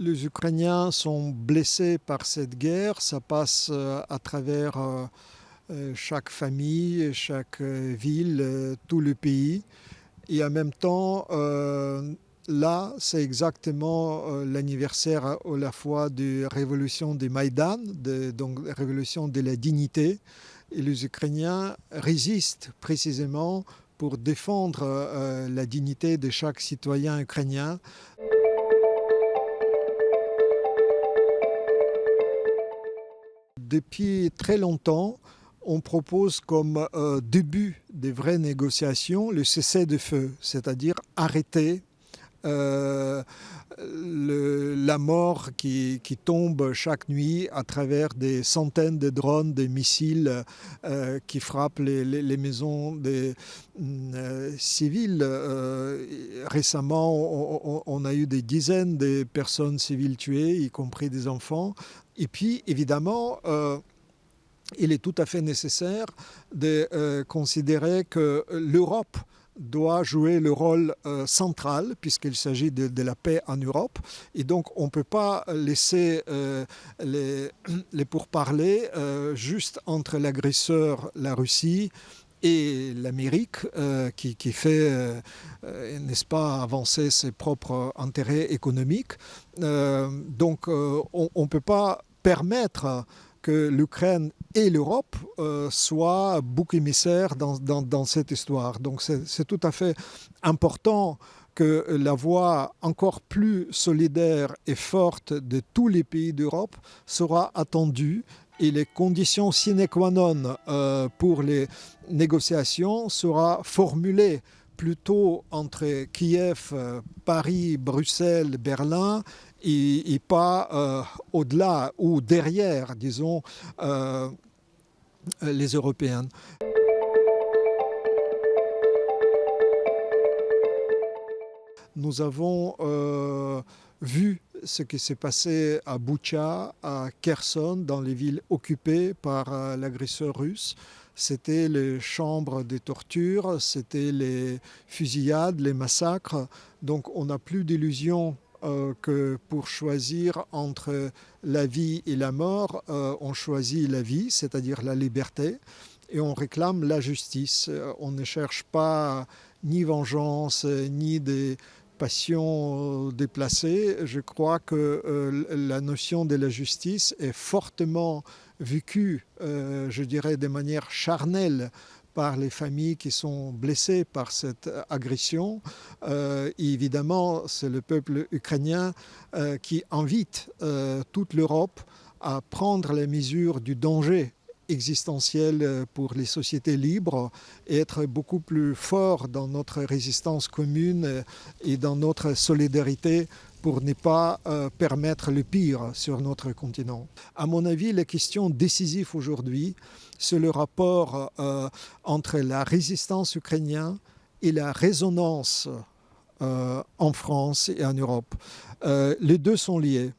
Les Ukrainiens sont blessés par cette guerre. Ça passe à travers chaque famille, chaque ville, tout le pays. Et en même temps, là, c'est exactement l'anniversaire à la fois de la révolution de Maïdan, donc la révolution de la dignité. Et les Ukrainiens résistent précisément pour défendre la dignité de chaque citoyen ukrainien. Depuis très longtemps, on propose comme début des vraies négociations le cessez-le-feu, c'est-à-dire arrêter euh, la mort qui tombe chaque nuit à travers des centaines de drones, des missiles qui frappent les maisons des civils. Récemment, on a eu des dizaines de personnes civiles tuées, y compris des enfants. Et puis, évidemment, il est tout à fait nécessaire de considérer que l'Europe doit jouer le rôle central puisqu'il s'agit de la paix en Europe. Et donc, on ne peut pas laisser les pourparlers juste entre l'agresseur, la Russie, et l'Amérique qui fait, n'est-ce pas, avancer ses propres intérêts économiques. Donc, on ne peut pas permettre que l'Ukraine et l'Europe soient boucs émissaires dans cette histoire. Donc c'est tout à fait important que la voix encore plus solidaire et forte de tous les pays d'Europe sera attendue et les conditions sine qua non pour les négociations sera formulées plutôt entre Kiev, Paris, Bruxelles, Berlin et pas au-delà ou derrière, disons, les Européennes. Nous avons vu ce qui s'est passé à Boutcha, à Kherson, dans les villes occupées par l'agresseur russe. C'était les chambres de torture, c'était les fusillades, les massacres. Donc on n'a plus d'illusion que pour choisir entre la vie et la mort, on choisit la vie, c'est-à-dire la liberté, et on réclame la justice. On ne cherche pas ni vengeance, ni des passions déplacées. Je crois que la notion de la justice est fortement vécue, je dirais, de manière charnelle par les familles qui sont blessées par cette agression. Et évidemment, c'est le peuple ukrainien qui invite toute l'Europe à prendre les mesures du danger existentiel pour les sociétés libres et être beaucoup plus fort dans notre résistance commune et dans notre solidarité pour ne pas permettre le pire sur notre continent. À mon avis, la question décisive aujourd'hui, c'est le rapport entre la résistance ukrainienne et la résonance en France et en Europe. Les deux sont liés,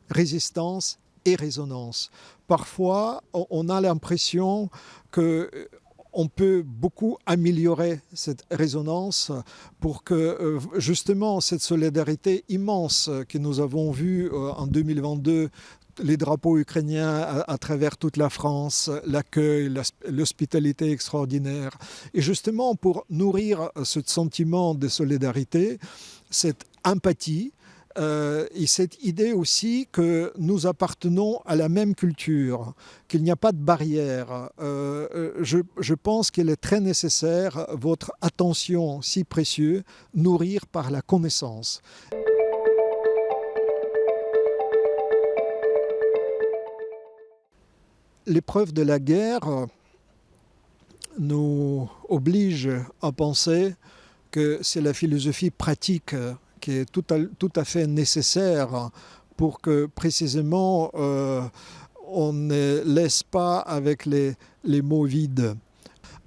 résistance et résonance. Parfois, on a l'impression qu'on peut beaucoup améliorer cette résonance pour que justement cette solidarité immense que nous avons vue en 2022, les drapeaux ukrainiens à travers toute la France, l'accueil, l'hospitalité extraordinaire. Et justement, pour nourrir ce sentiment de solidarité, cette empathie, et cette idée aussi que nous appartenons à la même culture, qu'il n'y a pas de barrière. Je pense qu'il est très nécessaire, votre attention si précieuse, nourrir par la connaissance. L'épreuve de la guerre nous oblige à penser que c'est la philosophie pratique qui est tout à fait nécessaire pour que précisément on ne laisse pas avec les mots vides.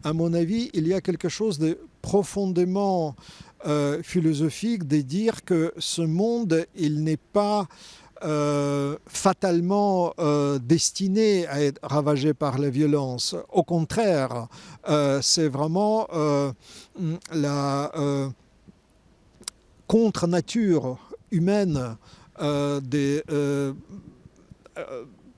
À mon avis, il y a quelque chose de profondément philosophique de dire que ce monde, il n'est pas fatalement destiné à être ravagé par la violence. Au contraire, c'est vraiment la contre-nature humaine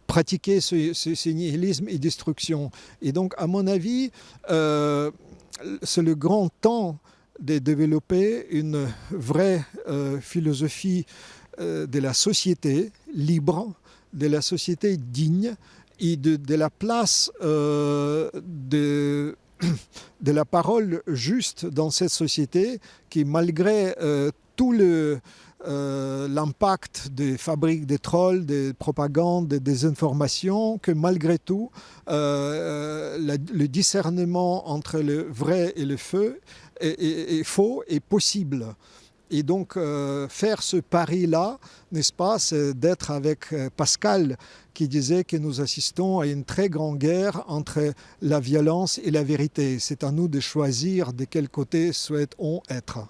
pratiquer ce nihilisme et destruction. Et donc, à mon avis, c'est le grand temps de développer une vraie philosophie de la société libre, de la société digne et de la place de la parole juste dans cette société qui, malgré tout l'impact des fabriques de trolls, des propagandes, des désinformations, que malgré tout, le discernement entre le vrai et le faux est possible. Et donc, faire ce pari-là, n'est-ce pas, c'est d'être avec Pascal qui disait que nous assistons à une très grande guerre entre la violence et la vérité. C'est à nous de choisir de quel côté souhaitons être.